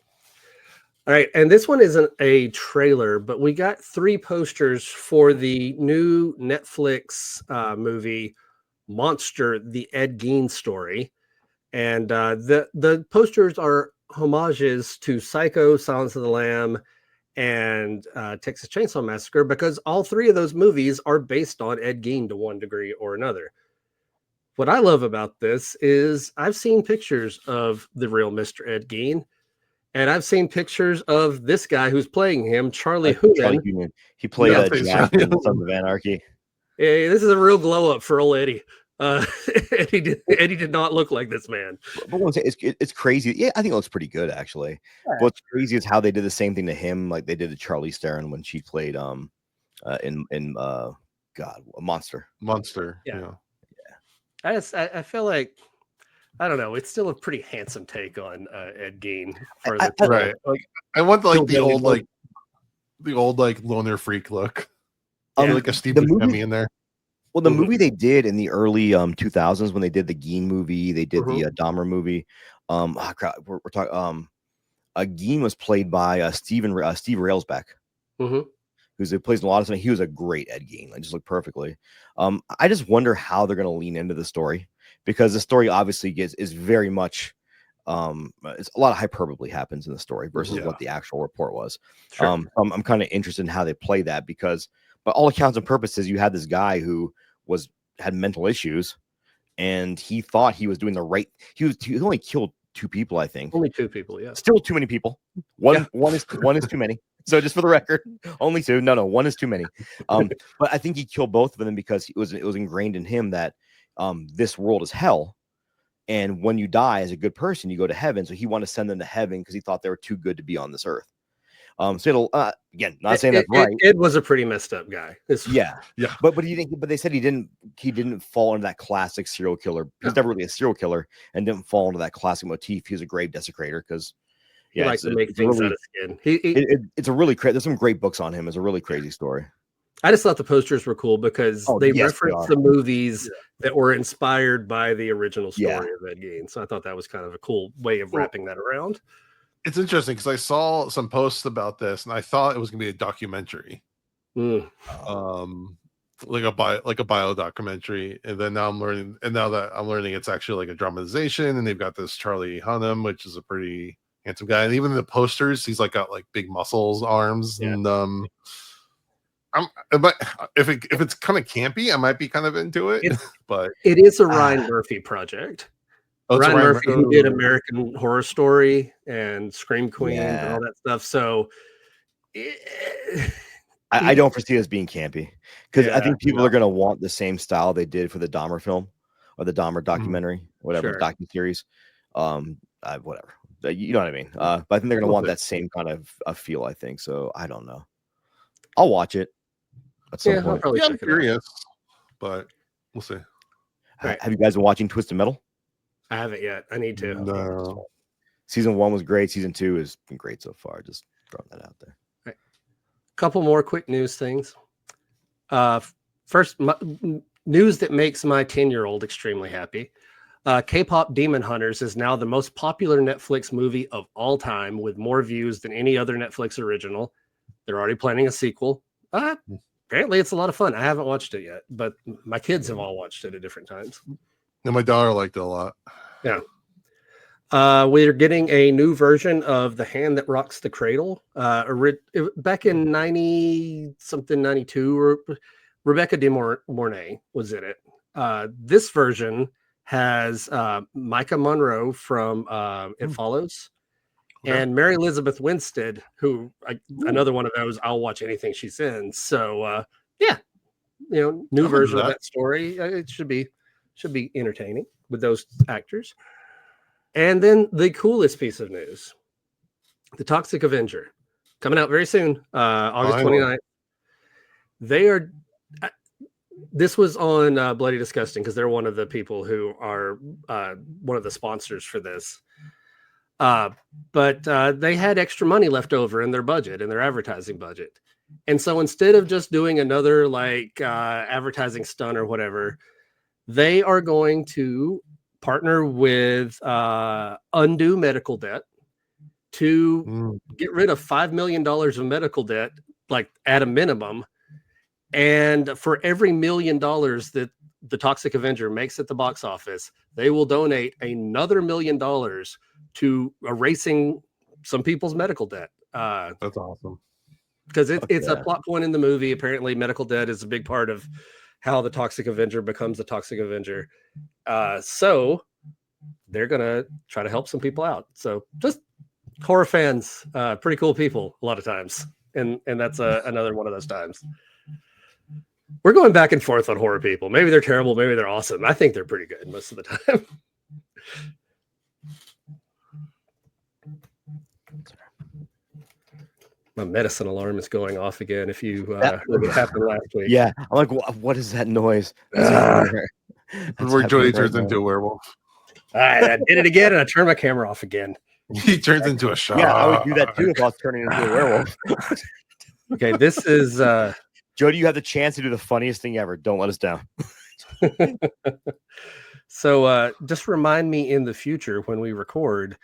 All right, and this one isn't a trailer, but we got 3 posters for the new Netflix movie Monster: The Ed Gein Story, and the posters are homages to Psycho, Silence of the Lamb, and Texas Chainsaw Massacre, because all 3 of those movies are based on Ed Gein to one degree or another. What I love about this is I've seen pictures of the real Mr. Ed Gein, and I've seen pictures of this guy who's playing him, Charlie Hunnam. He played Jack in Sons of Anarchy. Yeah, this is a real glow up for old Eddie. Eddie did not look like this man. But it's crazy. Yeah, I think it looks pretty good actually. Yeah. But what's crazy is how they did the same thing to him, like they did to Charlize Theron when she played in Monster. Yeah. I feel like, I don't know, it's still a pretty handsome take on Ed Gein. Right. Like I want the old loner freak look. Like a Steve Buscemi in there. Well, the movie they did in the early 2000s when they did the Gein movie, they did the Dahmer movie. We're talking. Gein was played by Steve Railsback, who plays a lot of stuff. He was a great Ed Gein. Just looked perfectly. I just wonder how they're going to lean into the story, because the story obviously is very much. It's a lot of hyperbole happens in the story versus what the actual report was. Sure. I'm kind of interested in how they play that, because by all accounts and purposes, you had this guy who had mental issues, and he thought he was doing the right. He only killed 2 people, I think. Only 2 people, yeah. Still too many people. One is too many. So just for the record, only 2. No, 1 is too many. But I think he killed both of them because it was ingrained in him that this world is hell, and when you die as a good person, you go to heaven. So he wanted to send them to heaven because he thought they were too good to be on this earth. So it'll again, not saying that's right. Ed was a pretty messed up guy. Yeah. But he didn't. But they said he didn't fall into that classic serial killer. He's never really a serial killer, and didn't fall into that classic motif. He was a grave desecrator because he likes to make things out of skin. It's a really crazy. There's some great books on him. It's a really crazy story. I just thought the posters were cool because they referenced the movies that were inspired by the original story of Ed Gein. So I thought that was kind of a cool way of wrapping that around. It's interesting because I saw some posts about this and I thought it was going to be a documentary, like a bio documentary. And then now I'm learning it's actually like a dramatization. And they've got this Charlie Hunnam, which is a pretty handsome guy. And even the posters, he's got big muscles, arms, and if it's kind of campy, I might be kind of into it. But it is a Ryan Murphy project. Ryan Murphy, who did American Horror Story and Scream Queen and all that stuff. So I don't foresee it as being campy, because I think people are going to want the same style they did for the Dahmer film or the Dahmer documentary, whatever docuseries, whatever. You know what I mean? But I think they're going to want that same kind of feel. I think so. I don't know. I'll watch it at some point. I'm curious, but we'll see. Have you guys been watching Twisted Metal? I haven't yet. I need to. No. Season 1 was great. Season 2 has been great so far. Just throwing that out there. Right. Couple more quick news things. First, news that makes my 10-year-old extremely happy. K-pop Demon Hunters is now the most popular Netflix movie of all time, with more views than any other Netflix original. They're already planning a sequel. Apparently, it's a lot of fun. I haven't watched it yet, but my kids have all watched it at different times. And my daughter liked it a lot. Yeah. We're getting a new version of The Hand That Rocks the Cradle. Back in 92, Rebecca De Mornay was in it. This version has Micah Monroe from It Follows, Okay. and Mary Elizabeth Winstead, who another one of those I'll watch anything she's in. So yeah, new I'm into version of that. that story. It should be entertaining with those actors. And then the coolest piece of news: the Toxic Avenger coming out very soon, August 29th. They are. This was on Bloody Disgusting because they're one of the people who are one of the sponsors for this. But they had extra money left over in their budget, in their advertising budget. And so instead of just doing another advertising stunt or whatever, they are going to partner with Undo Medical Debt to get rid of $5 million of medical debt, like at a minimum. And for every $1 million that the Toxic Avenger makes at the box office, they will donate another $1 million to erasing some people's medical debt. That's awesome. Because it's a plot point in the movie. Apparently, medical debt is a big part of how the Toxic Avenger becomes the Toxic Avenger. So they're going to try to help some people out. So just horror fans, pretty cool people a lot of times. And that's another one of those times. We're going back and forth on horror people. Maybe they're terrible. Maybe they're awesome. I think they're pretty good most of the time. My medicine alarm is going off again. If you heard what happened last week. Yeah. I'm like, what is that noise? Where Jody turns into a werewolf. I did it again, and I turned my camera off again. He turns into a shark. Yeah, I would do that too if I was turning into a werewolf. Okay, this is Jody, you have the chance to do the funniest thing ever. Don't let us down. So just remind me in the future when we record,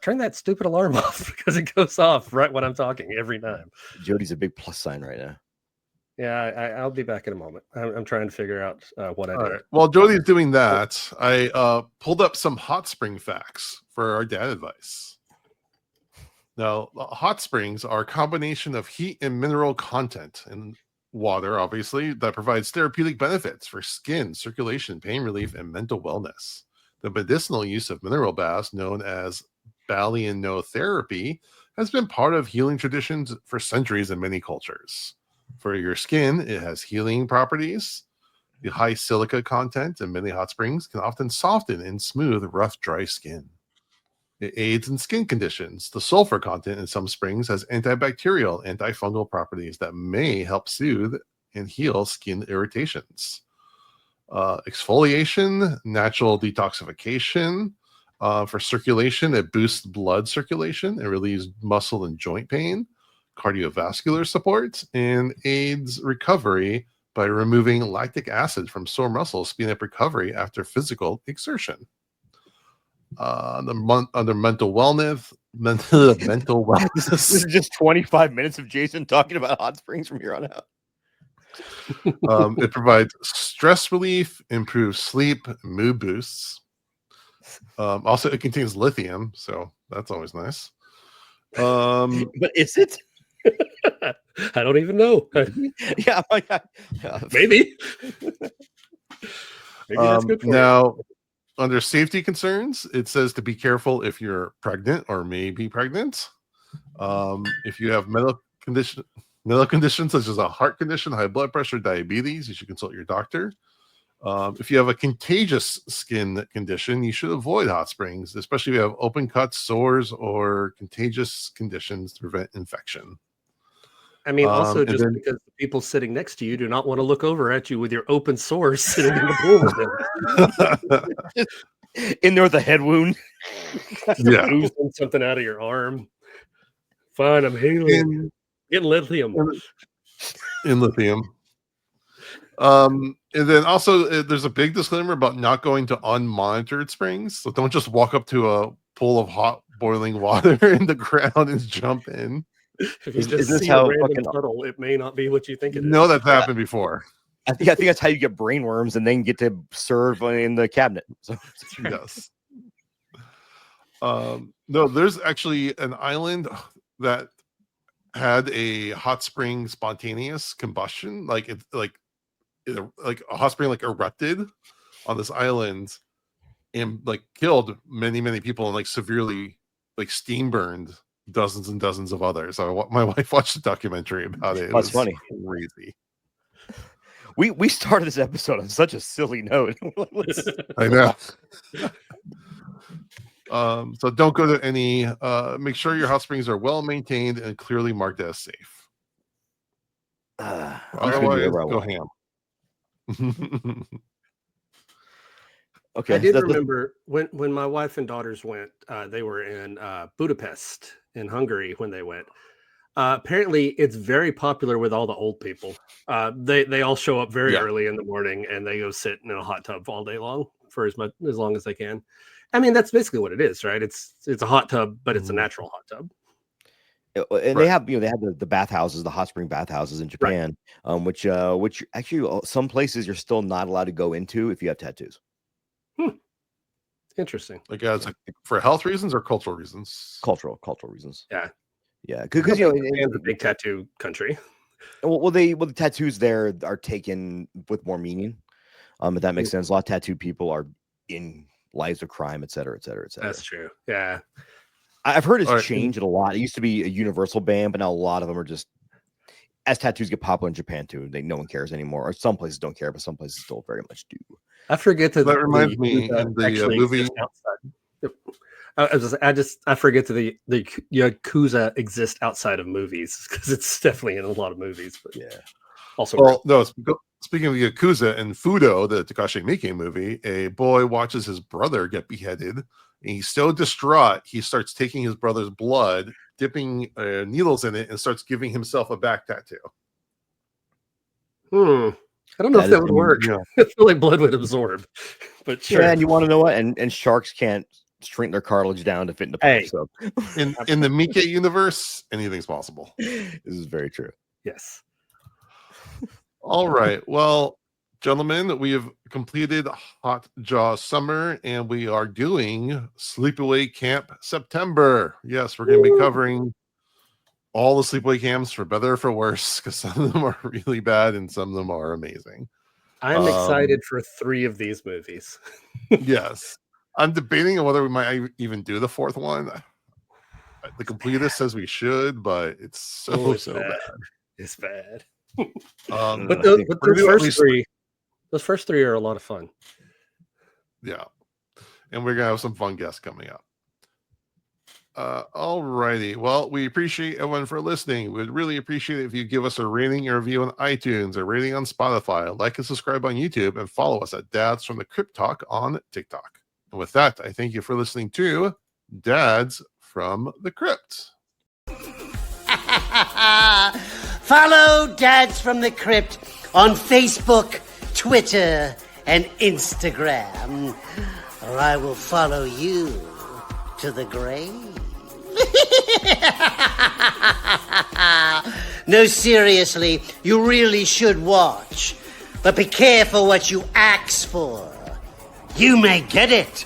turn that stupid alarm off because it goes off right when I'm talking every time. Jody's a big plus sign right now. Yeah, I'll be back in a moment. I'm trying to figure out what I did. Right. While Jody's doing that, I pulled up some hot spring facts for our dad advice. Now, hot springs are a combination of heat and mineral content in water, obviously, that provides therapeutic benefits for skin, circulation, pain relief, and mental wellness. The medicinal use of mineral baths, known as balneotherapy, has been part of healing traditions for centuries in many cultures. For your skin, it has healing properties. The high silica content in many hot springs can often soften and smooth rough, dry skin. It aids in skin conditions. The sulfur content in some springs has antibacterial, antifungal properties that may help soothe and heal skin irritations. Exfoliation, natural detoxification. For circulation, it boosts blood circulation. It relieves muscle and joint pain, cardiovascular support, and aids recovery by removing lactic acid from sore muscles, speeding up recovery after physical exertion. Under mental wellness, mental wellness. This is just 25 minutes of Jason talking about hot springs from here on out. It provides stress relief, improves sleep, mood boosts. Also, it contains lithium, so that's always nice. But is it? I don't even know. Yeah, Maybe. Maybe that's good for now. Under safety concerns, it says to be careful if you're pregnant or may be pregnant. If you have medical conditions such as a heart condition, high blood pressure, diabetes, you should consult your doctor. If you have a contagious skin condition, you should avoid hot springs, especially if you have open cuts, sores, or contagious conditions to prevent infection. I mean, also just because the people sitting next to you do not want to look over at you with your open sores sitting in the pool with them. In there with a head wound. Yeah. Losing something out of your arm. Fine, I'm healing. Getting lithium. In lithium. And then also there's a big disclaimer about not going to unmonitored springs. So don't just walk up to a pool of hot boiling water in the ground and jump in. If you just see a random puddle, it may not be what you think it is. No, that's happened before. I think that's how you get brainworms and then get to serve in the cabinet. So yes. No, there's actually an island that had a hot spring spontaneous combustion, like a hot spring like erupted on this island, and like killed many people and like severely like steam burned dozens and dozens of others. So my wife watched a documentary about it. It That's was funny. crazy. We started this episode on such a silly note. I know. So don't go to any. Make sure your hot springs are well maintained and clearly marked as safe. Otherwise, go ham. Okay, I did remember when my wife and daughters went. They were in Budapest in Hungary when they went. Apparently, it's very popular with all the old people. They all show up very early in the morning and they go sit in a hot tub all day long for as long as they can. I mean, that's basically what it is, right? It's a hot tub, but it's a natural hot tub. And they have the bathhouses, the hot spring bathhouses in Japan, which actually some places you're still not allowed to go into if you have tattoos. Interesting. Like for health reasons or cultural reasons? Cultural reasons. Yeah, because Japan's a big tattoo country. Well, the tattoos there are taken with more meaning. If that makes sense. A lot of tattooed people are in lives of crime, et cetera, et cetera, et cetera. That's true. Yeah. I've heard it's changed a lot. It used to be a universal ban, but now a lot of them are just, as tattoos get popular in Japan too, no one cares anymore. Or some places don't care, but some places still very much do. I forget that. That reminds me in the movie. I forget that the Yakuza exist outside of movies because it's definitely in a lot of movies. But also, speaking of Yakuza and Fudo, the Takashi Miike movie, a boy watches his brother get beheaded. And he's so distraught, he starts taking his brother's blood, dipping needles in it, and starts giving himself a back tattoo. I don't know if that would work. I feel like blood would absorb, but sure. Yeah, and you want to know what? And sharks can't shrink their cartilage down to fit into pipe. So in the Miike universe, anything's possible. This is very true. Yes. All right. Well, gentlemen, we have completed Hot Jaw Summer, and we are doing Sleepaway Camp September. Yes, we're going to be covering all the sleepaway camps for better or for worse, because some of them are really bad and some of them are amazing. I'm excited for 3 of these movies. Yes. I'm debating on whether we might even do the 4th one. The completist says we should, but it's so bad. It's bad. But those first three are a lot of fun. Yeah. And we're going to have some fun guests coming up. All righty. Well, we appreciate everyone for listening. We'd really appreciate it if you give us a rating or review on iTunes, a rating on Spotify, like and subscribe on YouTube, and follow us at Dads from the Crypt Talk on TikTok. And with that, I thank you for listening to Dads from the Crypt. Follow Dads from the Crypt on Facebook, Twitter, and Instagram, or I will follow you to the grave. No, seriously, you really should watch. But be careful what you ask for. You may get it.